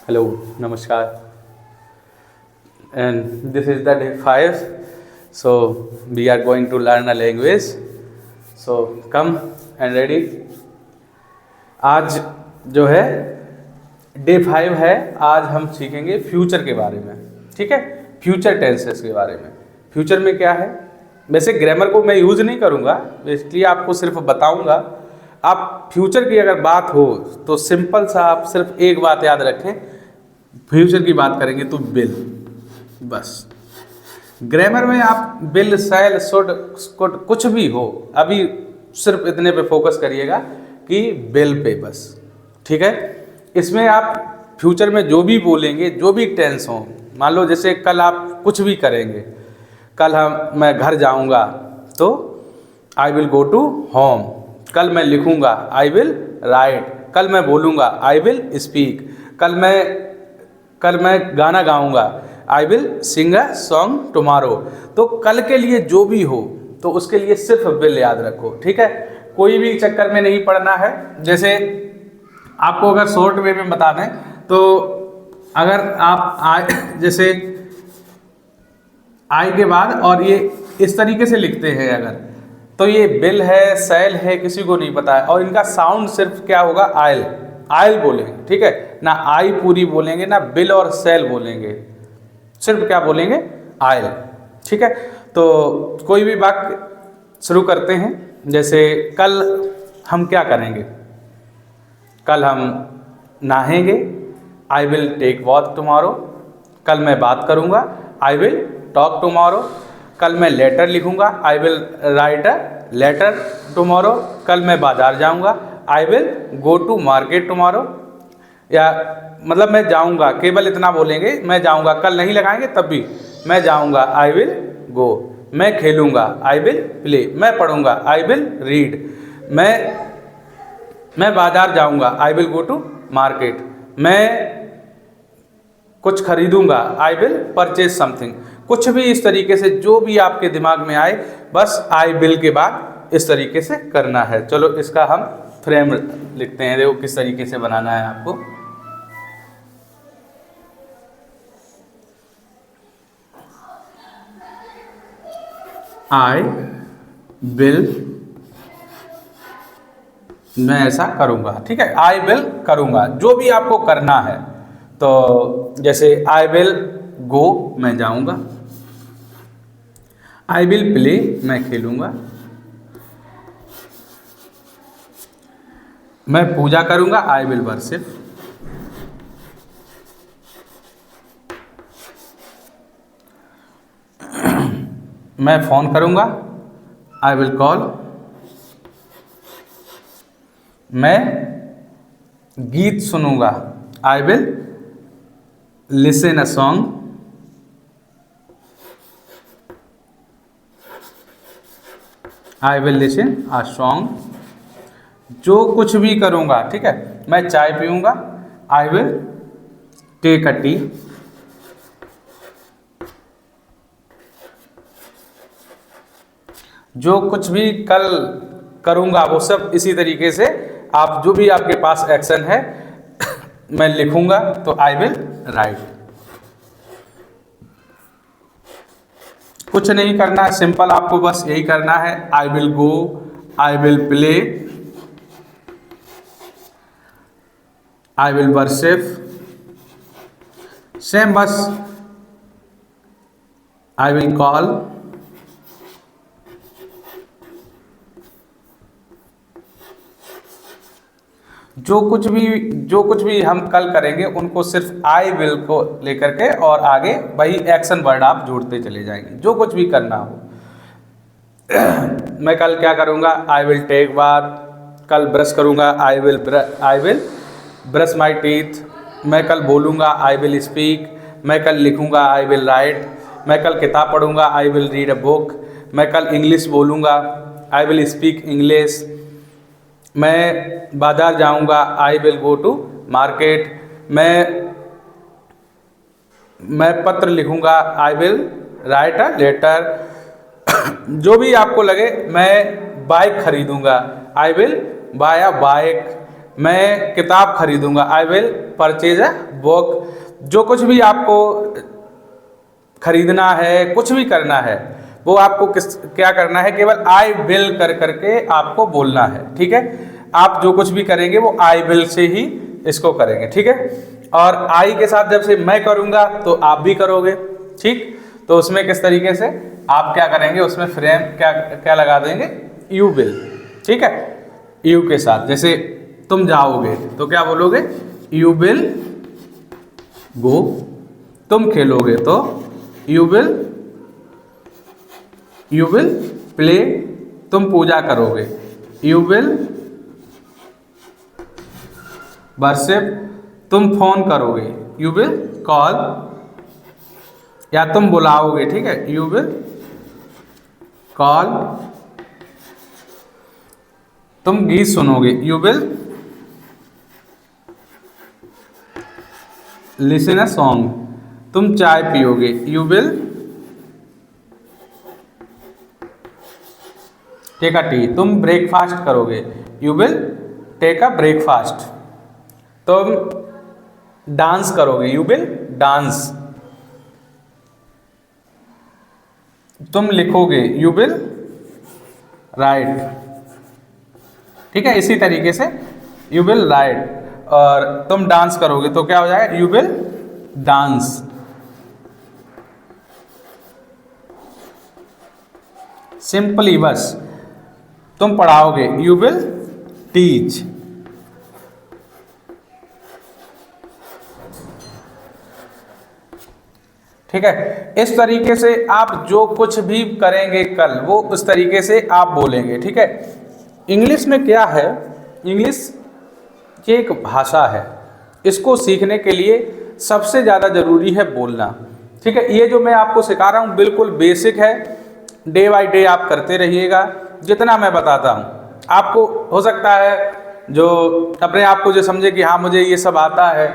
Hello, Namaskar, and this is the day 5. So, we are going to learn a language. So, come and ready. आज जो है day 5 है। आज हम सीखेंगे फ्यूचर के बारे में। ठीक है, फ्यूचर टेंसेस के बारे में। फ्यूचर में क्या है, वैसे ग्रामर को मैं यूज़ नहीं करूँगा, इसलिए आपको सिर्फ बताऊँगा। आप फ्यूचर की अगर बात हो तो सिंपल सा आप सिर्फ एक बात याद रखें, फ्यूचर की बात करेंगे तो बिल, बस। ग्रामर में आप बिल, शैल, शुड, कुड कुछ भी हो, अभी सिर्फ इतने पे फोकस करिएगा कि बिल पे, बस। ठीक है, इसमें आप फ्यूचर में जो भी बोलेंगे, जो भी टेंस हो, मान लो जैसे कल आप कुछ भी करेंगे, कल मैं घर जाऊंगा तो I will go to home. कल मैं लिखूंगा, आई विल राइट। कल मैं बोलूँगा, आई विल स्पीक। कल मैं गाना गाऊंगा, I will sing a song tomorrow. तो कल के लिए जो भी हो तो उसके लिए सिर्फ विल याद रखो। ठीक है, कोई भी चक्कर में नहीं पड़ना है। जैसे आपको अगर शॉर्ट वे में बता दें तो अगर आप जैसे आई के बाद और ये इस तरीके से लिखते हैं अगर, तो ये बिल है, सैल है, किसी को नहीं पता है। और इनका साउंड सिर्फ क्या होगा, आयल, आयल बोलेंगे। ठीक है, ना आई पूरी बोलेंगे, ना बिल और सैल बोलेंगे, सिर्फ क्या बोलेंगे, आयल। ठीक है, तो कोई भी वाक्य शुरू करते हैं। जैसे कल हम क्या करेंगे, कल हम नहाएंगे, I will take walk tomorrow. कल मैं बात करूँगा, आई विल टॉक टुमारो। कल मैं लेटर लिखूँगा, I will write a letter tomorrow. कल मैं बाज़ार जाऊँगा, I will go to market tomorrow. या मतलब मैं जाऊँगा, केवल इतना बोलेंगे, मैं जाऊँगा। कल नहीं लगाएंगे तब भी, मैं जाऊँगा, आई विल गो। मैं खेलूँगा, आई विल प्ले। मैं पढ़ूँगा, आई विल रीड। मैं बाज़ार जाऊँगा, I will go to market. मैं कुछ खरीदूँगा, आई विल परचेज समथिंग। कुछ भी इस तरीके से जो भी आपके दिमाग में आए, बस आई विल के बाद इस तरीके से करना है। चलो इसका हम फ्रेम लिखते हैं, देखो किस तरीके से बनाना है आपको। आई विल, मैं ऐसा करूँगा। ठीक है, आई विल करूँगा, जो भी आपको करना है। तो जैसे आई विल गो, मैं जाऊँगा। आई विल प्ले, मैं खेलूँगा। मैं पूजा करूँगा, आई विल वर्शिप। मैं फ़ोन करूँगा, आई विल कॉल। मैं गीत सुनूँगा, I will listen a song. I will listen a song. जो कुछ भी करूँगा, ठीक है, मैं चाय पीऊँगा, I will take a tea. जो कुछ भी कल करूँगा वो सब इसी तरीके से आप जो भी आपके पास एक्शन है मैं लिखूँगा तो आई विल राइट। कुछ नहीं करना है, सिंपल आपको बस यही करना है, I will go, I will play, I will worship. Same बस, आई विल कॉल, जो कुछ भी हम कल करेंगे उनको सिर्फ आई विल को लेकर के और आगे वही एक्शन वर्ड आप जोड़ते चले जाएंगे, जो कुछ भी करना हो। मैं कल क्या करूँगा, आई विल टेक बाथ। कल ब्रश करूँगा, I will brush my teeth. मैं कल बोलूँगा, आई विल स्पीक। मैं कल लिखूँगा, आई विल राइट। मैं कल किताब पढ़ूँगा, I will read a book. मैं कल इंग्लिश बोलूँगा, आई विल स्पीक इंग्लिश। मैं बाज़ार जाऊँगा, I will go to market. मैं पत्र लिखूँगा, I will write a letter. जो भी आपको लगे, मैं बाइक खरीदूँगा, I will buy a bike. मैं किताब खरीदूंगा, I will purchase a book. जो कुछ भी आपको खरीदना है, कुछ भी करना है, वो आपको क्या करना है, केवल आई विल कर करके आपको बोलना है। ठीक है, आप जो कुछ भी करेंगे वो आई विल से ही इसको करेंगे। ठीक है, और आई के साथ जब से मैं करूँगा तो आप भी करोगे। ठीक, तो उसमें किस तरीके से आप क्या करेंगे, उसमें फ्रेम क्या लगा देंगे, यू विल। ठीक है, यू के साथ जैसे तुम जाओगे तो क्या बोलोगे, यू विल गो। तुम खेलोगे तो यू विल प्ले। तुम पूजा करोगे, यू विल वर्शिप। तुम फोन करोगे, यू विल कॉल। या तुम बुलाओगे, ठीक है, यू विल कॉल। तुम गीत सुनोगे, you will listen a song. तुम चाय पियोगे, you will take a tea. तुम ब्रेकफास्ट करोगे, you will take a breakfast. तुम डांस करोगे, यू विल डांस। तुम लिखोगे, यू विल राइट। ठीक है, इसी तरीके से यू विल राइट। और तुम डांस करोगे तो क्या हो जाएगा, यू विल डांस। सिंपली बस। तुम पढ़ाओगे, यू विल टीच। ठीक है, इस तरीके से आप जो कुछ भी करेंगे कल, वो उस तरीके से आप बोलेंगे। ठीक है, इंग्लिश में क्या है, इंग्लिश ये एक भाषा है, इसको सीखने के लिए सबसे ज़्यादा ज़रूरी है बोलना। ठीक है, ये जो मैं आपको सिखा रहा हूँ बिल्कुल बेसिक है, डे बाय डे आप करते रहिएगा जितना मैं बताता हूँ। आपको हो सकता है जो अपने आप को जो समझे कि हाँ मुझे ये सब आता है,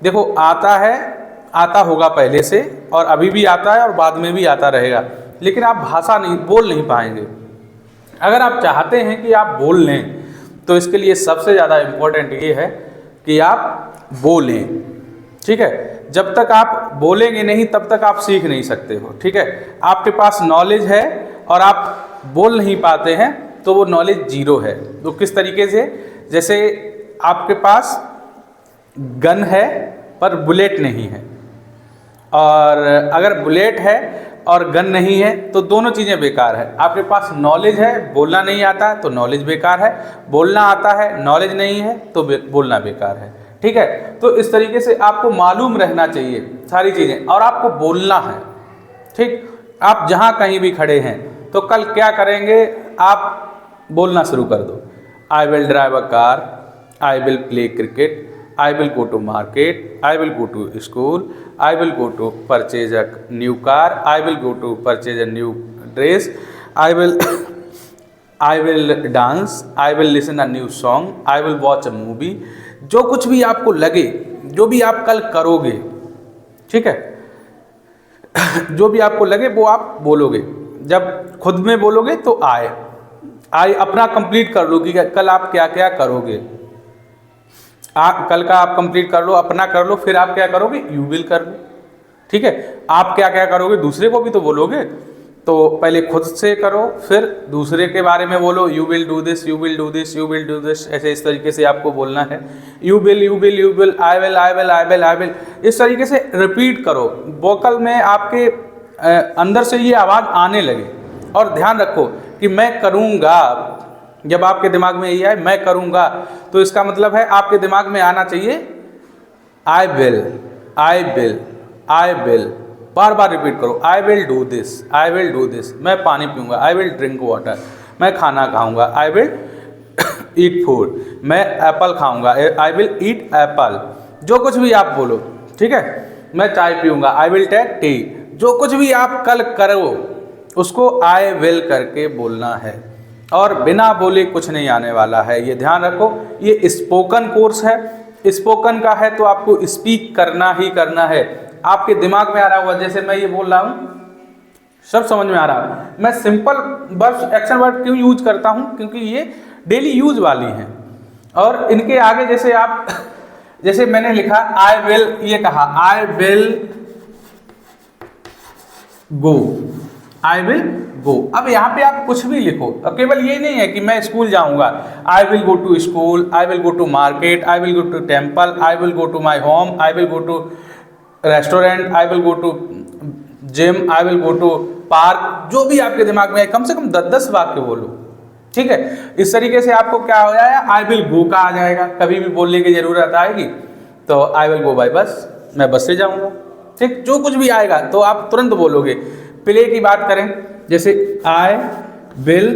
देखो आता है, आता होगा पहले से, और अभी भी आता है और बाद में भी आता रहेगा, लेकिन आप भाषा नहीं बोल नहीं पाएंगे। अगर आप चाहते हैं कि आप बोल लें तो इसके लिए सबसे ज़्यादा इम्पोर्टेंट ये है कि आप बोलें। ठीक है, जब तक आप बोलेंगे नहीं तब तक आप सीख नहीं सकते हो। ठीक है, आपके पास नॉलेज है और आप बोल नहीं पाते हैं तो वो नॉलेज जीरो है। तो किस तरीके से, जैसे आपके पास गन है पर बुलेट नहीं है, और अगर बुलेट है और गन नहीं है तो दोनों चीज़ें बेकार है। आपके पास नॉलेज है, बोलना नहीं आता तो नॉलेज बेकार है, बोलना आता है नॉलेज नहीं है तो बोलना बेकार है। ठीक है, तो इस तरीके से आपको मालूम रहना चाहिए सारी चीज़ें, और आपको बोलना है। ठीक, आप जहाँ कहीं भी खड़े हैं तो कल क्या करेंगे, आप बोलना शुरू कर दो। I will drive a car, I will play cricket, I will go to market, I will go to school, I will go to purchase a new car, I will go to purchase a new dress, I will dance, I will listen a new song, I will watch a movie। जो कुछ भी आपको लगे, जो भी आप कल करोगे, ठीक है, जो भी आपको लगे वो आप बोलोगे। जब खुद में बोलोगे तो आई अपना कंप्लीट कर लो कि कल आप क्या क्या करोगे। कल का आप कंप्लीट कर लो, अपना कर लो, फिर आप क्या करोगे, यू विल कर लो। ठीक है, आप क्या क्या करोगे दूसरे को भी तो बोलोगे, तो पहले खुद से करो फिर दूसरे के बारे में बोलो, you will do this, you will do this, you will do this. ऐसे इस तरीके से आपको बोलना है, you will you will you will, I will I will I will I will. इस तरीके से रिपीट करो, वोकल में आपके अंदर से ये आवाज़ आने लगे। और ध्यान रखो कि मैं करूँगा, जब आपके दिमाग में ये आए मैं करूँगा, तो इसका मतलब है आपके दिमाग में आना चाहिए I will I will I will. बार बार रिपीट करो, I will do this, I will do this. मैं पानी पीऊँगा, आई विल ड्रिंक वाटर। मैं खाना खाऊँगा, आई विल ईट फूड। मैं एप्पल खाऊँगा, आई विल ईट एप्पल। जो कुछ भी आप बोलो, ठीक है, मैं चाय पीऊँगा, आई विल टेक टी। जो कुछ भी आप कल करो उसको आई विल करके बोलना है, और बिना बोले कुछ नहीं आने वाला है, ये ध्यान रखो। ये स्पोकन कोर्स है, स्पोकन का है तो आपको स्पीक करना ही करना है। आपके दिमाग में आ रहा होगा, जैसे मैं ये बोल रहा हूँ सब समझ में आ रहा है। मैं सिंपल वर्ब एक्शन वर्ड क्यों यूज करता हूँ, क्योंकि ये डेली यूज वाली हैं। और इनके आगे जैसे आप, जैसे मैंने लिखा आई विल, ये कहा आई विल गो, आई विल गो। अब यहाँ पे आप कुछ भी लिखो, अब केवल ये नहीं है कि मैं स्कूल जाऊंगा, I will go to school, I will go to market, I will go to temple, I will go to my home, I will go to restaurant, I will go to gym, I will go to park. जो भी आपके दिमाग में है, कम से कम 10-10 वाक्य बोलो, ठीक है। इस तरीके से आपको क्या हो जाएगा, आई विल गो का आ जाएगा। कभी भी बोलने की जरूरत आएगी तो आई विल गो बाय बस, मैं बस से जाऊंगा, ठीक। जो कुछ भी आएगा तो आप तुरंत बोलोगे। प्ले की बात करें, जैसे आई विल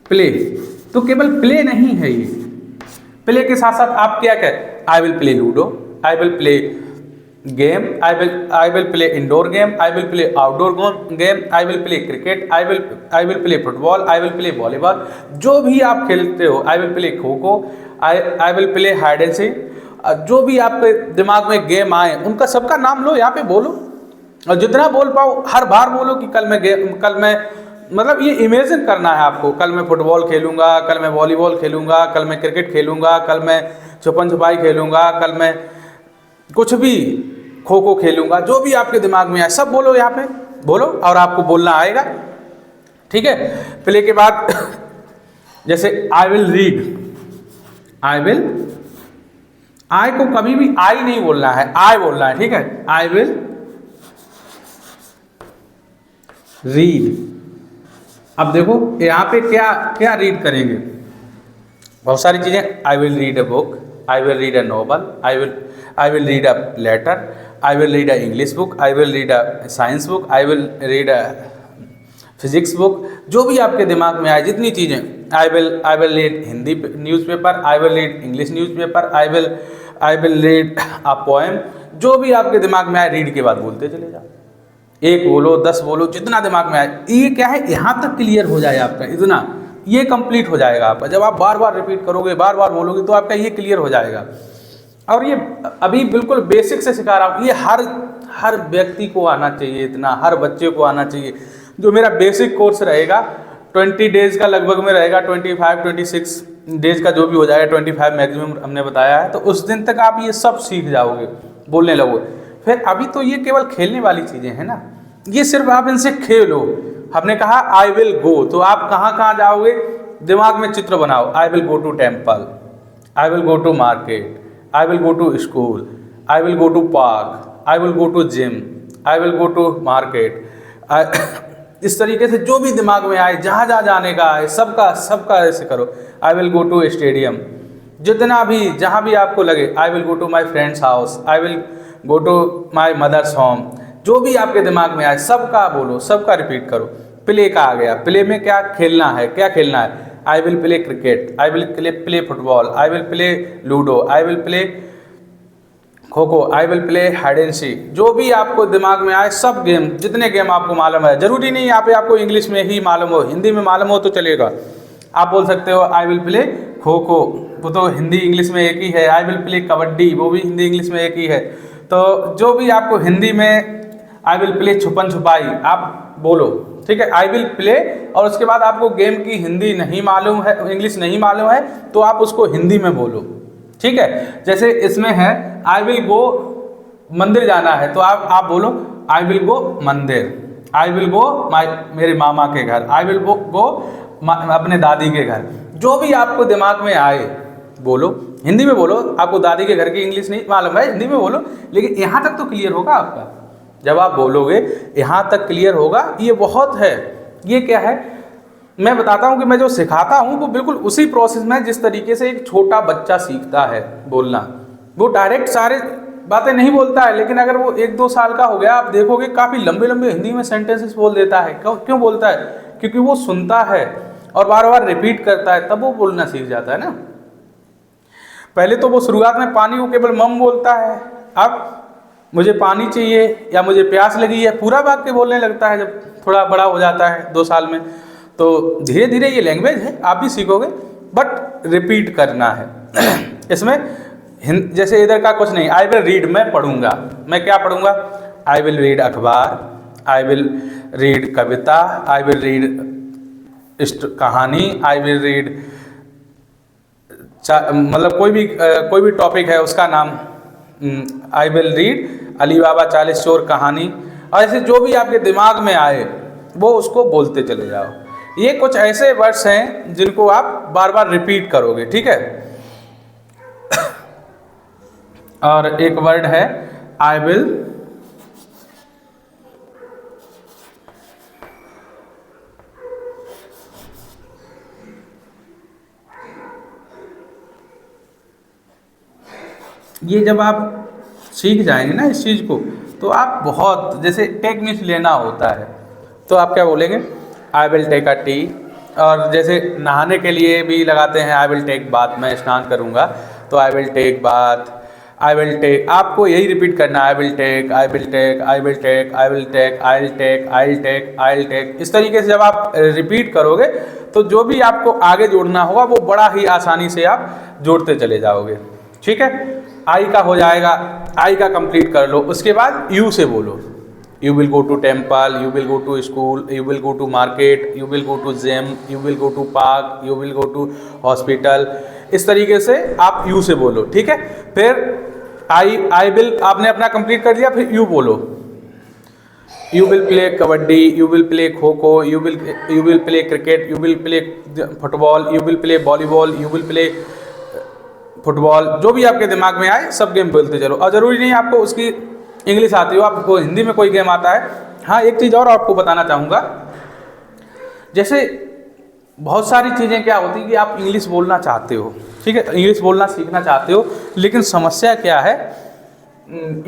प्ले, तो केवल प्ले नहीं है ये, प्ले के साथ साथ आप क्या कहें, I will play ludo, I will play game, I will play indoor game, I will play outdoor game, I will play cricket, I will play football, I will play volleyball. जो भी आप खेलते हो, I will play kho kho, I will play hide and seek. जो भी आपके दिमाग में गेम आए उनका सबका नाम लो, यहाँ पे बोलो, और जितना बोल पाओ हर बार बोलो कि कल मैं मतलब ये इमेजिन करना है आपको, कल मैं फुटबॉल खेलूंगा, कल मैं वॉलीबॉल खेलूंगा, कल मैं क्रिकेट खेलूंगा, कल मैं छुपन छुपाई खेलूंगा, कल मैं कुछ भी खो खो खेलूंगा। जो भी आपके दिमाग में आए सब बोलो, यहाँ पे बोलो और आपको बोलना आएगा, ठीक है। प्ले के बाद जैसे I will read, I will, I को कभी भी आई नहीं बोलना है, आई बोलना है, ठीक है। I will read. अब देखो यहाँ पे क्या क्या रीड करेंगे, बहुत सारी चीजें। I will read a book, I will read a novel, I will read a letter, I will read a English book, I will read a science book, I will read a physics book. जो भी आपके दिमाग में आए, जितनी चीज़ें, I will read Hindi newspaper, I will read English newspaper, I will read a poem. जो भी आपके दिमाग में आए रीड के बाद बोलते चले जाओ, 1 बोलो 10 बोलो, जितना दिमाग में आए। ये क्या है, यहाँ तक क्लियर हो जाए आपका, इतना ये कंप्लीट हो जाएगा आपका। जब आप बार बार रिपीट करोगे, बार बार बोलोगे, तो आपका ये क्लियर हो जाएगा। और ये अभी बिल्कुल बेसिक से सिखा रहा हूँ, ये हर व्यक्ति को आना चाहिए, इतना हर बच्चे को आना चाहिए। जो मेरा बेसिक कोर्स रहेगा 20 डेज़ का लगभग में रहेगा, 25-26 डेज़ का जो भी हो जाएगा, 25 मैक्सिमम हमने बताया है। तो उस दिन तक आप ये सब सीख जाओगे, बोलने लगोगे। फिर अभी तो ये केवल खेलने वाली चीज़ें हैं ना, ये सिर्फ आप इनसे खेलो। हमने कहा आई विल गो, तो आप कहाँ कहाँ जाओगे, दिमाग में चित्र बनाओ। I will go to temple, I will go to market, I will go to school, I will go to park, I will go to gym, I will go to market. इस तरीके से जो भी दिमाग में आए, जहाँ जहाँ जाने का आए, सबका ऐसे करो। I will go to stadium, जितना भी जहाँ भी आपको लगे। I will go to my friend's house, I will go to my mother's home. जो भी आपके दिमाग में आए सबका बोलो, सबका रिपीट करो। प्ले का आ गया, प्ले में क्या खेलना है, क्या खेलना है। I will play cricket, I will play football, I will play ludo, I will play kho kho, I will play hide and seek. जो भी आपको दिमाग में आए सब गेम, जितने गेम आपको मालूम है, जरूरी नहीं यहाँ पे आपको इंग्लिश में ही मालूम हो, हिंदी में मालूम हो तो चलेगा। आप बोल सकते हो I will play kho kho, वो तो हिंदी इंग्लिश में एक ही है। आई विल प्ले कबड्डी, वो भी हिंदी इंग्लिश में एक ही है। तो जो भी आपको हिंदी में, आई विल प्ले छुपन छुपाई आप बोलो, ठीक है। आई विल प्ले, और उसके बाद आपको गेम की हिंदी नहीं मालूम है, इंग्लिश नहीं मालूम है, तो आप उसको हिंदी में बोलो, ठीक है। जैसे इसमें है आई विल गो, मंदिर जाना है, तो आप बोलो आई विल गो मंदिर, आई विल गो मेरे मामा के घर, आई विल गो अपने दादी के घर। जो भी आपको दिमाग में आए बोलो, हिंदी में बोलो। आपको दादी के घर की इंग्लिश नहीं मालूम है, हिंदी में बोलो, लेकिन यहाँ तक तो क्लियर होगा आपका। जब आप बोलोगे यहाँ तक क्लियर होगा, ये बहुत है। ये क्या है, मैं बताता हूँ कि मैं जो सिखाता हूँ वो बिल्कुल उसी प्रोसेस में, जिस तरीके से एक छोटा बच्चा सीखता है बोलना। वो डायरेक्ट सारे बातें नहीं बोलता है, लेकिन अगर वो 1-2 साल का हो गया, आप देखोगे काफ़ी लंबे लंबे हिंदी में सेंटेंसेस बोल देता है। क्यों बोलता है? क्योंकि वो सुनता है और बार बार रिपीट करता है, तब वो बोलना सीख जाता है ना। पहले तो वो शुरुआत में पानी को केवल मम बोलता है, अब मुझे पानी चाहिए या मुझे प्यास लगी है पूरा वाक्य बोलने लगता है। जब थोड़ा बड़ा हो जाता है 2 साल में, तो धीरे धीरे ये लैंग्वेज है, आप भी सीखोगे, बट रिपीट करना है। इसमें जैसे इधर का कुछ नहीं, आई विल रीड, मैं पढ़ूंगा। मैं क्या पढ़ूंगा? आई विल रीड अखबार, आई will read Kavita, I will read कहानी, आई विल रीड मतलब कोई भी टॉपिक है उसका नाम, आई विल रीड अली बाबा 40 चोर कहानी, ऐसे जो भी आपके दिमाग में आए वो उसको बोलते चले जाओ। ये कुछ ऐसे वर्ड्स हैं जिनको आप बार बार रिपीट करोगे, ठीक है। और एक वर्ड है आई विल, ये जब आप सीख जाएंगे ना इस चीज़ को, तो आप बहुत, जैसे टेक मीन्स लेना होता है, तो आप क्या बोलेंगे, I will take a tea. और जैसे नहाने के लिए भी लगाते हैं आई विल टेक बाथ, मैं स्नान करूँगा तो I will take bath, I will take, आपको यही रिपीट करना है, I will take, I will take, I will take, I will take, I will take, I will take, I will take. इस तरीके से जब आप रिपीट करोगे तो जो भी आपको आगे जोड़ना होगा वो बड़ा ही आसानी से आप जोड़ते चले जाओगे, ठीक है। आई का हो जाएगा, आई का कंप्लीट कर लो, उसके बाद यू से बोलो, you will go to temple, you will go to school, you will go to market, you will go to gym, you will go to park, you will go to hospital. इस तरीके से आप you से बोलो, ठीक है। फिर I will आपने अपना कंप्लीट कर दिया, फिर यू बोलो, you will play kabaddi, you will play kho kho, you will play cricket, you will play football, you will play volleyball, you will play football, जो भी आपके दिमाग में आए सब गेम बोलते चलो। और ज़रूरी नहीं आपको उसकी इंग्लिश आती हो, आपको हिंदी में कोई गेम आता है। हाँ, एक चीज़ और आपको बताना चाहूँगा, जैसे बहुत सारी चीज़ें क्या होती है कि आप इंग्लिश बोलना चाहते हो, ठीक है, इंग्लिश बोलना सीखना चाहते हो, लेकिन समस्या क्या है,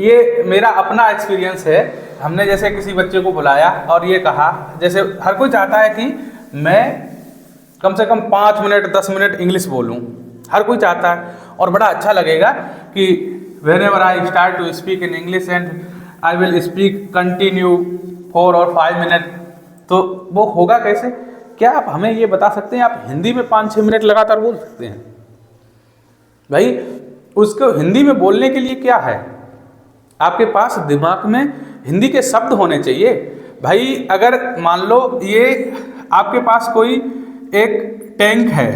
ये मेरा अपना एक्सपीरियंस है। हमने जैसे किसी बच्चे को बुलाया और ये कहा, जैसे हर कोई चाहता है कि मैं कम से कम 5 मिनट 10 मिनट इंग्लिश बोलूँ, हर कोई चाहता है, और बड़ा अच्छा लगेगा कि whenever I start to speak in English and I will speak continue 4 or 5 minutes, तो वो होगा कैसे? क्या आप हमें ये बता सकते हैं आप हिंदी में 5-6 मिनट लगातार बोल सकते हैं? भाई उसको हिंदी में बोलने के लिए क्या है, आपके पास दिमाग में हिंदी के शब्द होने चाहिए। भाई अगर मान लो ये आपके पास कोई एक टैंक है,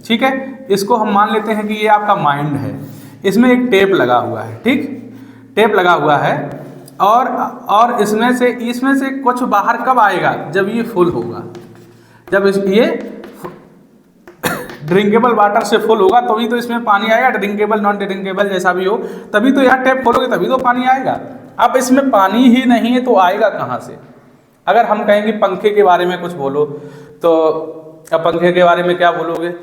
ठीक है, इसको हम मान लेते हैं कि ये आपका माइंड है, इसमें एक टेप लगा हुआ है, ठीक, टेप लगा हुआ है, और इसमें से कुछ बाहर कब आएगा, जब ये फुल होगा, जब ये ड्रिंकेबल वाटर से फुल होगा तभी तो इसमें पानी आएगा, ड्रिंकेबल नॉन ड्रिंकेबल जैसा भी हो, तभी तो यहाँ टैप खोलोगे तभी तो पानी आएगा। अब इसमें पानी ही नहीं है तो आएगा कहाँ से? अगर हम कहेंगे पंखे के बारे में कुछ बोलो, तो अब पंखे के बारे में क्या बोलोगे,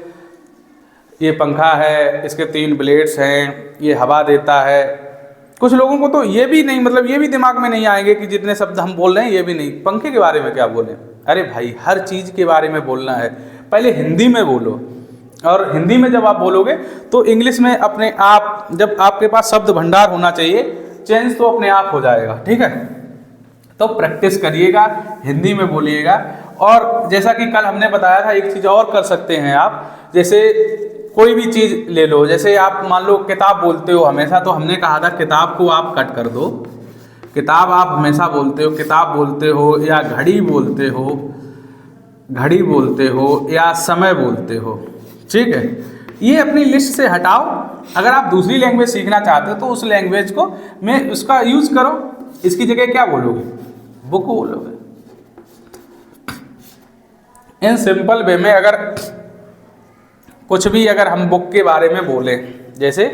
ये पंखा है, इसके 3 ब्लेड्स हैं, ये हवा देता है। कुछ लोगों को तो ये भी नहीं, मतलब ये भी दिमाग में नहीं आएंगे कि जितने शब्द हम बोल रहे हैं ये भी नहीं, पंखे के बारे में क्या बोलें। अरे भाई हर चीज़ के बारे में बोलना है, पहले हिंदी में बोलो, और हिंदी में जब आप बोलोगे तो इंग्लिश में अपने आप, जब आपके पास शब्द भंडार होना चाहिए, चेंज तो अपने आप हो जाएगा, ठीक है। तो प्रैक्टिस करिएगा, हिंदी में बोलिएगा। और जैसा कि कल हमने बताया था, एक चीज़ और कर सकते हैं आप, जैसे कोई भी चीज़ ले लो, जैसे आप मान लो किताब बोलते हो हमेशा, तो हमने कहा था किताब को आप कट कर दो, किताब आप हमेशा बोलते हो, किताब बोलते हो, या घड़ी बोलते हो, घड़ी बोलते हो, या समय बोलते हो, ठीक है। ये अपनी लिस्ट से हटाओ। अगर आप दूसरी लैंग्वेज सीखना चाहते हो तो उस लैंग्वेज को में उसका यूज करो, इसकी जगह क्या बोलोगे, बुक बोलोगे। इन सिंपल वे में अगर कुछ भी अगर हम बुक के बारे में बोलें, जैसे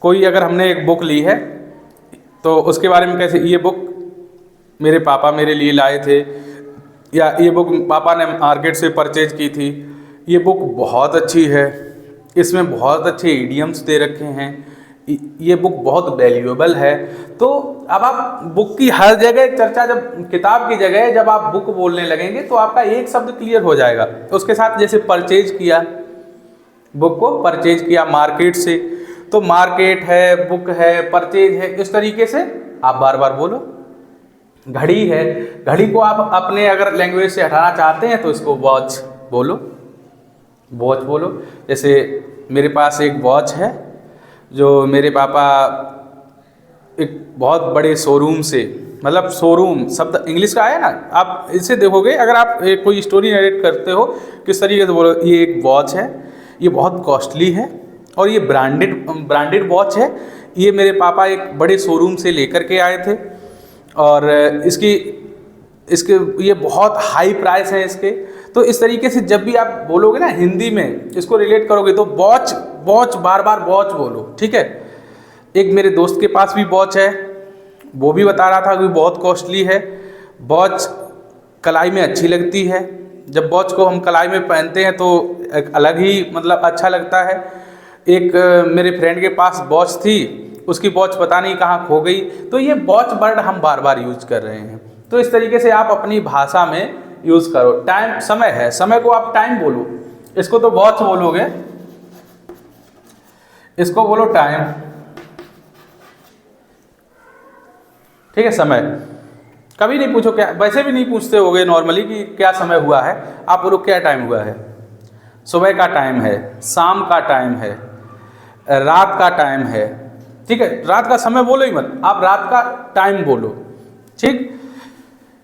कोई अगर हमने एक बुक ली है तो उसके बारे में कैसे, ये बुक मेरे पापा मेरे लिए लाए थे, या ये बुक पापा ने मार्केट से परचेज की थी, ये बुक बहुत अच्छी है, इसमें बहुत अच्छे इडियम्स दे रखे हैं, ये बुक बहुत वैल्यूएबल है। तो अब आप बुक की हर जगह चर्चा, जब किताब की जगह जब आप बुक बोलने लगेंगे तो आपका एक शब्द क्लियर हो जाएगा। उसके साथ जैसे परचेज किया, बुक को परचेज किया मार्केट से, तो मार्केट है, बुक है, परचेज है, इस तरीके से आप बार बार बोलो। घड़ी है, घड़ी को आप अपने अगर लैंग्वेज से हटाना चाहते हैं तो इसको वॉच बोलो, वॉच बोलो। जैसे मेरे पास एक वॉच है जो मेरे पापा एक बहुत बड़े शोरूम से मतलब शोरूम शब्द इंग्लिश का आया ना, आप इसे देखोगे अगर आप कोई स्टोरी नरेट करते हो किस तरीके से बोलो, ये एक वॉच है, ये बहुत कॉस्टली है और ये ब्रांडेड वॉच है, ये मेरे पापा एक बड़े शोरूम से लेकर के आए थे और इसके ये बहुत हाई प्राइस है इसके। तो इस तरीके से जब भी आप बोलोगे ना हिंदी में इसको रिलेट करोगे तो वॉच वॉच बार बार वॉच बोलो, ठीक है। एक मेरे दोस्त के पास भी वॉच है, वो भी बता रहा था कि बहुत कॉस्टली है। वॉच कलाई में अच्छी लगती है, जब वॉच को हम कलाई में पहनते हैं तो एक अलग ही मतलब अच्छा लगता है। एक मेरे फ्रेंड के पास वॉच थी, उसकी वॉच पता नहीं कहाँ खो गई। तो ये वॉच वर्ड हम बार बार यूज़ कर रहे हैं। तो इस तरीके से आप अपनी भाषा में यूज़ करो। टाइम समय है, समय को आप टाइम बोलो, इसको तो वॉच बोलोगे, इसको बोलो टाइम, ठीक है। समय कभी नहीं पूछो क्या, वैसे भी नहीं पूछते होगे नॉर्मली कि क्या समय हुआ है, आप बोलो क्या टाइम हुआ है। सुबह का टाइम है, शाम का टाइम है, रात का टाइम है, ठीक है। रात का समय बोलो ही मत, आप रात का टाइम बोलो, ठीक।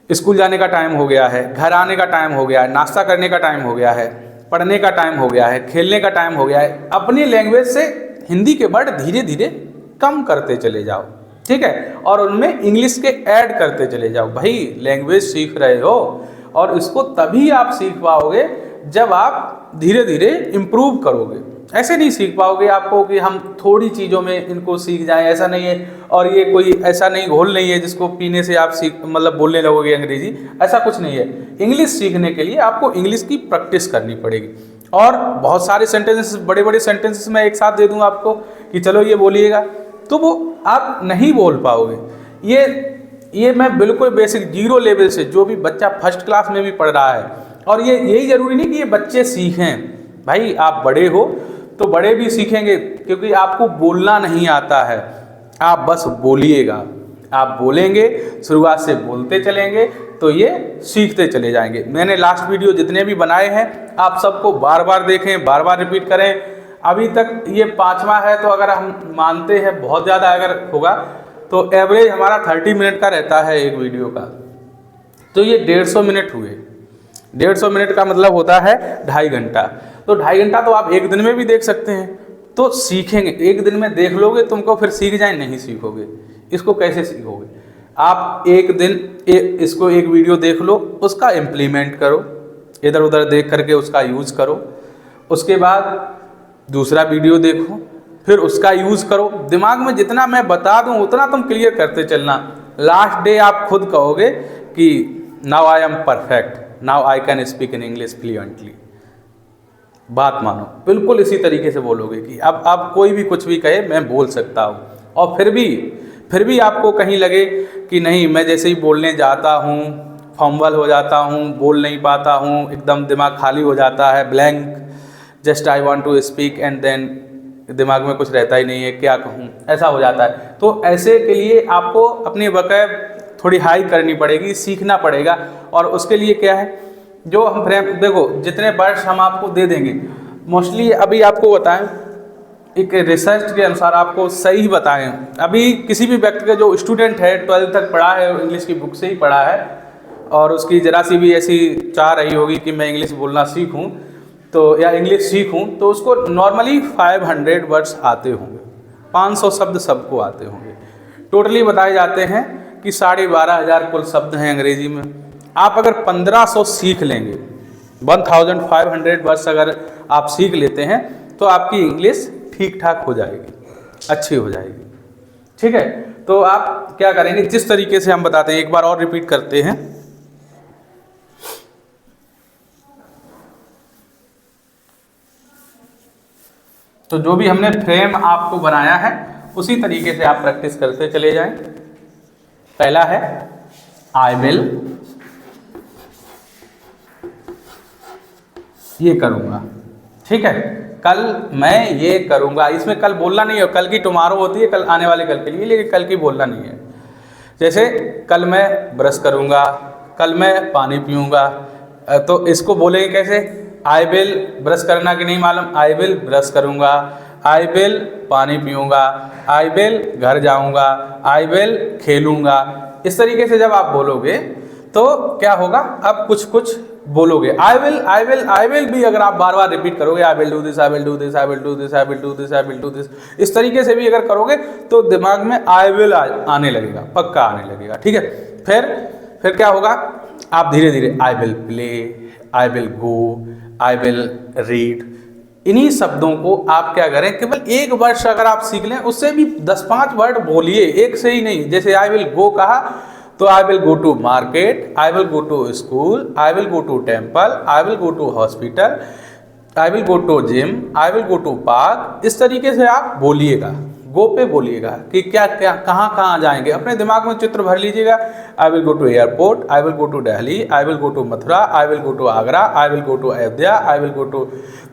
स्कूल जाने का टाइम हो गया है, घर आने का टाइम हो गया है, नाश्ता करने का टाइम हो गया है, पढ़ने का टाइम हो गया है, खेलने का टाइम हो गया है। अपनी लैंग्वेज से हिंदी के वर्ड धीरे धीरे कम करते चले जाओ, ठीक है, और उनमें इंग्लिश के ऐड करते चले जाओ। भाई लैंग्वेज सीख रहे हो और इसको तभी आप सीख पाओगे जब आप धीरे धीरे इम्प्रूव करोगे। ऐसे नहीं सीख पाओगे आपको कि हम थोड़ी चीज़ों में इनको सीख जाएं, ऐसा नहीं है। और ये कोई ऐसा नहीं घोल नहीं है जिसको पीने से आप सीख मतलब बोलने लगोगे अंग्रेजी, ऐसा कुछ नहीं है। इंग्लिश सीखने के लिए आपको इंग्लिश की प्रैक्टिस करनी पड़ेगी। और बहुत सारे सेंटेंसेस, बड़े बड़े सेंटेंसेस मैं एक साथ दे दूंगा आपको कि चलो ये बोलिएगा, तो वो आप नहीं बोल पाओगे। ये मैं बिल्कुल बेसिक जीरो लेवल से, जो भी बच्चा फर्स्ट क्लास में भी पढ़ रहा है, और ये यही ज़रूरी नहीं कि ये बच्चे सीखें, भाई आप बड़े हो तो बड़े भी सीखेंगे, क्योंकि आपको बोलना नहीं आता है, आप बस बोलिएगा। आप बोलेंगे, शुरुआत से बोलते चलेंगे तो ये सीखते चले जाएंगे। मैंने लास्ट वीडियो जितने भी बनाए हैं आप सबको बार बार देखें, बार बार रिपीट करें। अभी तक ये 5वां है, तो अगर हम मानते हैं बहुत ज़्यादा अगर होगा तो एवरेज हमारा 30 मिनट का रहता है एक वीडियो का, तो ये 150 मिनट हुए। 150 मिनट का मतलब होता है 2.5 घंटा। तो 2.5 घंटा तो आप एक दिन में भी देख सकते हैं, तो सीखेंगे। एक दिन में देख लोगे तुमको फिर सीख जाए, नहीं सीखोगे। इसको कैसे सीखोगे? आप एक दिन इसको एक वीडियो देख लो, उसका इम्प्लीमेंट करो, इधर उधर देख करके उसका यूज़ करो। उसके बाद दूसरा वीडियो देखो, फिर उसका यूज़ करो। दिमाग में जितना मैं बता दूं उतना तुम क्लियर करते चलना। लास्ट डे आप खुद कहोगे कि now I am perfect, now I can speak in English fluently. बात मानो, बिल्कुल इसी तरीके से बोलोगे कि अब कोई भी कुछ भी कहे मैं बोल सकता हूँ। और फिर भी आपको कहीं लगे कि नहीं, मैं जैसे ही बोलने जाता हूँ फॉर्मल हो जाता हूँ, बोल नहीं पाता हूँ, एकदम दिमाग खाली हो जाता है, blank, just I want to speak and then दिमाग में कुछ रहता ही नहीं है, क्या कहूँ, ऐसा हो जाता है। तो ऐसे के लिए आपको अपनी वोकैब थोड़ी हाई करनी पड़ेगी, सीखना पड़ेगा। और उसके लिए क्या है, जो हम फ्रेम देखो, जितने वर्ड्स हम आपको दे देंगे, मोस्टली अभी आपको बताएं, एक रिसर्च के अनुसार आपको सही बताएं। अभी किसी भी व्यक्ति का जो स्टूडेंट है 12th तक पढ़ा है, इंग्लिश की बुक से ही पढ़ा है, और उसकी ज़रा सी भी ऐसी चाह रही होगी कि मैं इंग्लिश बोलना सीखूं तो या इंग्लिश सीखूं, तो उसको नॉर्मली 500 वर्ड्स आते होंगे, 500 शब्द सबको आते होंगे। टोटली बताए जाते हैं कि 12,500 कुल शब्द हैं अंग्रेजी में। आप अगर 1500 सीख लेंगे, 1500 वर्ड्स अगर आप सीख लेते हैं, तो आपकी इंग्लिश ठीक ठाक हो जाएगी, अच्छी हो जाएगी, ठीक है। तो आप क्या करेंगे, जिस तरीके से हम बताते हैं, एक बार और रिपीट करते हैं। तो जो भी हमने फ्रेम आपको बनाया है उसी तरीके से आप प्रैक्टिस करते चले जाएं। पहला है आई विल, ये करूँगा, ठीक है। कल मैं ये करूँगा, इसमें कल बोलना नहीं है, कल की टुमारो होती है, कल आने वाले कल के लिए, लेकिन कल की बोलना नहीं है। जैसे कल मैं ब्रश करूँगा, कल मैं पानी पीऊँगा, तो इसको बोलेंगे कैसे, आई विल ब्रश करना कि नहीं मालूम, आई विल ब्रश करूँगा, आई विल पानी पीऊँगा, आई विल घर जाऊँगा, आई विल खेलूँगा। इस तरीके से जब आप बोलोगे तो क्या होगा, अब कुछ कुछ बोलोगे। आई विल भी अगर आप बार बार रिपीट करोगे, आई will do this, I will do this, I will do this, I will do this, I will do this, इस तरीके से भी अगर करोगे तो दिमाग में आई विल आने लगेगा, पक्का आने लगेगा, ठीक है। फिर क्या होगा, आप धीरे धीरे I will play, I will go, I will read, इन्हीं शब्दों को आप क्या करें, केवल एक वर्ड अगर आप सीख लें, उससे भी 10-5 वर्ड बोलिए, एक से ही नहीं। जैसे आई विल गो कहा तो I will go to market, I will go to school, I will go to temple, I will go to hospital, I will go to gym, I will go to park. इस तरीके से आप बोलिएगा, गो पे बोलिएगा कि क्या क्या कहाँ कहाँ जाएंगे, अपने दिमाग में चित्र भर लीजिएगा। I will go to airport, I will go to Delhi, I will go to Mathura, I will go to Agra, I will go to Ayodhya, I will go to,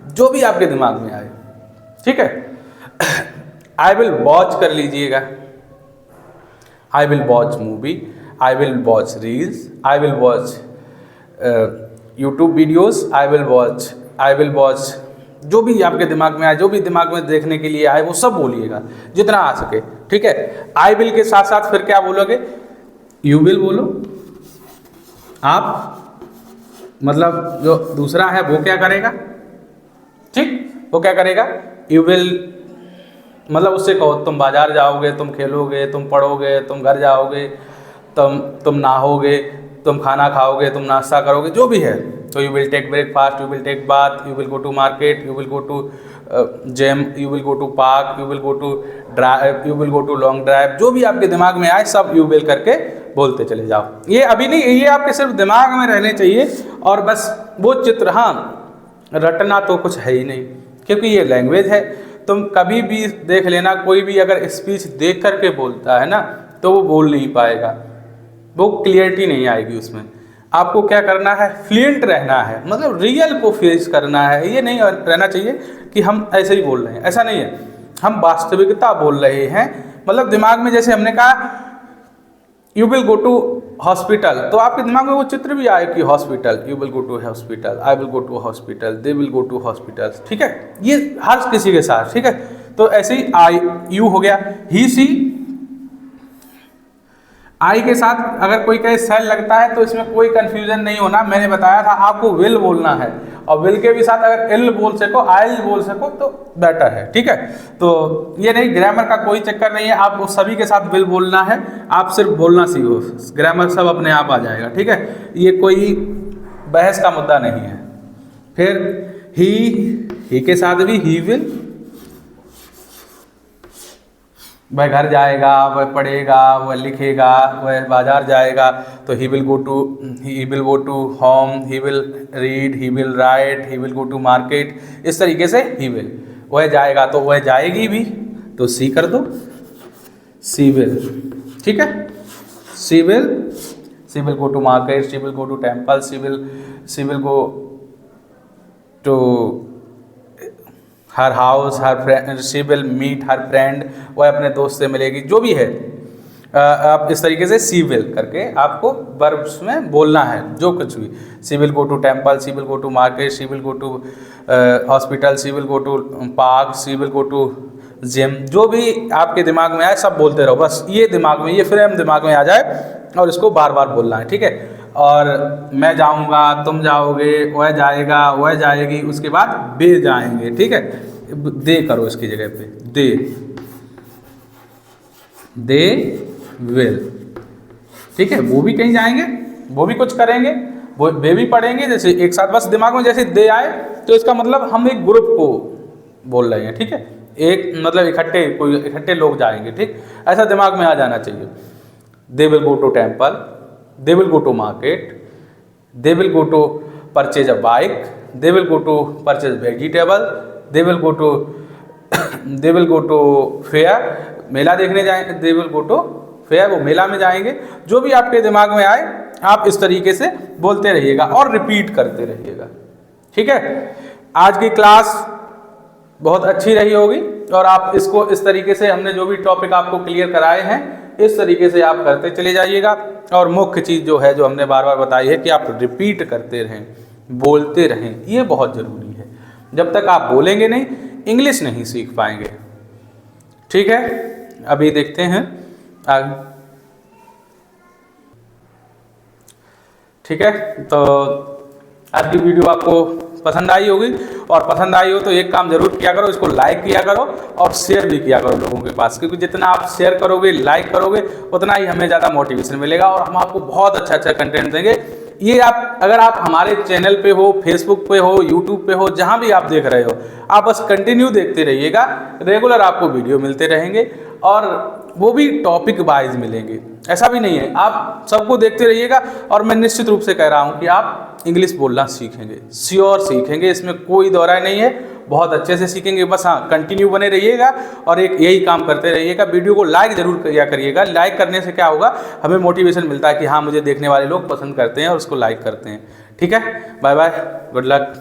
जो भी आपके दिमाग में आए, ठीक है। आई विल वॉच कर लीजिएगा, I will watch movie, I will watch reels, I will watch YouTube videos, I will watch, जो भी आपके दिमाग में आए, जो भी दिमाग में देखने के लिए आए वो सब बोलिएगा जितना आ सके, ठीक है। आई विल के साथ साथ फिर क्या बोलोगे, यू विल बोलो आप, मतलब जो दूसरा है वो क्या करेगा, ठीक, वो क्या करेगा, यू विल, मतलब उससे कहो तुम बाजार जाओगे, तुम खेलोगे, तुम पढ़ोगे, तुम घर जाओगे, तुम नहाओगे, तुम खाना खाओगे, तुम नाश्ता करोगे, जो भी है। तो you will take breakfast, you will take bath, you will go to market, you will go to gym, you will go to park, you will go to drive, you will go to long drive, जो भी आपके दिमाग में आए सब you will करके बोलते चले जाओ। ये अभी नहीं, ये आपके सिर्फ दिमाग में रहने चाहिए, और बस वो चित्र, हाँ रटना तो कुछ है ही नहीं, क्योंकि ये लैंग्वेज है। तुम कभी भी देख लेना, कोई भी अगर स्पीच देख करके बोलता है ना तो वो बोल नहीं पाएगा, वो क्लियरिटी नहीं आएगी उसमें। आपको क्या करना है, फ्लुएंट रहना है, मतलब रियल को फेस करना है। ये नहीं रहना चाहिए कि हम ऐसे ही बोल रहे हैं, ऐसा नहीं है, हम वास्तविकता बोल रहे हैं। मतलब दिमाग में जैसे हमने कहा you will go to hospital, तो आपके दिमाग में वो चित्र भी आए कि hospital, you will go to hospital, I will go to hospital, they will go to hospital, ठीक है। ये हर किसी के साथ, ठीक है। तो ऐसे ही आई यू हो गया, ही सी, आई के साथ अगर कोई कहे सेल लगता है तो इसमें कोई कंफ्यूजन नहीं होना, मैंने बताया था आपको विल बोलना है, और विल के भी साथ अगर इल बोल सको, आई बोल सको तो बेटर है, ठीक है। तो ये नहीं, ग्रामर का कोई चक्कर नहीं है, आपको सभी के साथ विल बोलना है, आप सिर्फ बोलना सीखो, ग्रामर सब अपने आप आ जाएगा, ठीक है। ये कोई बहस का मुद्दा नहीं है। फिर ही के साथ भी ही विल, वह घर जाएगा, वह पढ़ेगा, वह लिखेगा, वह बाजार जाएगा, तो he will go to home, he will read, he will write, he will go to market, इस तरीके से ही विल। वह जाएगा तो वह जाएगी भी, तो सी कर दो, सी विल, ठीक है। She will go to market, she will go to temple, she will go to her house, her friend, she will meet her friend, वह अपने दोस्त से मिलेगी, जो भी है। आप इस तरीके से सी विल करके आपको वर्ब्स में बोलना है, जो कुछ भी। She will go to temple, she will go to market, she will go to hospital, she will go to park, she will go to gym, जो भी आपके दिमाग में आए सब बोलते रहो, बस ये दिमाग में, ये फ्रेम दिमाग में आ जाए और इसको बार बार बोलना है, ठीक है। और मैं जाऊंगा, तुम जाओगे, वह जाएगा, वह जाएगी, उसके बाद वे जाएंगे, ठीक है। दे करो इसकी जगह पे, दे विल, ठीक है। वो भी कहीं जाएंगे, वो भी कुछ करेंगे, वो वे भी पढ़ेंगे, जैसे एक साथ, बस दिमाग में जैसे दे आए तो इसका मतलब हम एक ग्रुप को बोल रहे हैं, ठीक है। एक मतलब इकट्ठे लोग जाएंगे, ठीक, ऐसा दिमाग में आ जाना चाहिए। They will go to temple, they will go to market, they will go to purchase a bike, they will go to purchase vegetable, they will go to fair, मेला देखने जाएंगे, they will go to fair, वो मेला में जाएंगे। जो भी आपके दिमाग में आए आप इस तरीके से बोलते रहिएगा और रिपीट करते रहिएगा, ठीक है। आज की क्लास बहुत अच्छी रही होगी और आप इसको इस तरीके से, हमने जो भी टॉपिक आपको क्लियर कराए हैं इस तरीके से आप करते चले जाइएगा। और मुख्य चीज़ जो है, जो हमने बार बार बताई है कि आप रिपीट करते रहें, बोलते रहें, ये बहुत ज़रूरी है। जब तक आप बोलेंगे नहीं, इंग्लिश नहीं सीख पाएंगे, ठीक है। अभी देखते हैं आगे। ठीक है, तो आज की वीडियो आपको पसंद आई होगी, और पसंद आई हो तो एक काम जरूर किया करो, इसको लाइक किया करो और शेयर भी किया करो लोगों के पास, क्योंकि जितना आप शेयर करोगे, लाइक करोगे, उतना ही हमें ज़्यादा मोटिवेशन मिलेगा और हम आपको बहुत अच्छा अच्छा कंटेंट देंगे। ये आप अगर आप हमारे चैनल पे हो, फेसबुक पे हो, यूट्यूब पे हो, जहाँ भी आप देख रहे हो, आप बस कंटिन्यू देखते रहिएगा, रेगुलर आपको वीडियो मिलते रहेंगे और वो भी टॉपिक वाइज मिलेंगे। ऐसा भी नहीं है, आप सबको देखते रहिएगा और मैं निश्चित रूप से कह रहा हूँ कि आप इंग्लिश बोलना सीखेंगे, श्योर सीखेंगे, इसमें कोई दो राय नहीं है, बहुत अच्छे से सीखेंगे। बस हाँ, कंटिन्यू बने रहिएगा और एक यही काम करते रहिएगा। वीडियो को लाइक जरूर किया करिएगा, लाइक करने से क्या होगा, हमें मोटिवेशन मिलता है कि हाँ मुझे देखने वाले लोग पसंद करते हैं और उसको लाइक करते हैं। ठीक है, बाय बाय, गुड लक।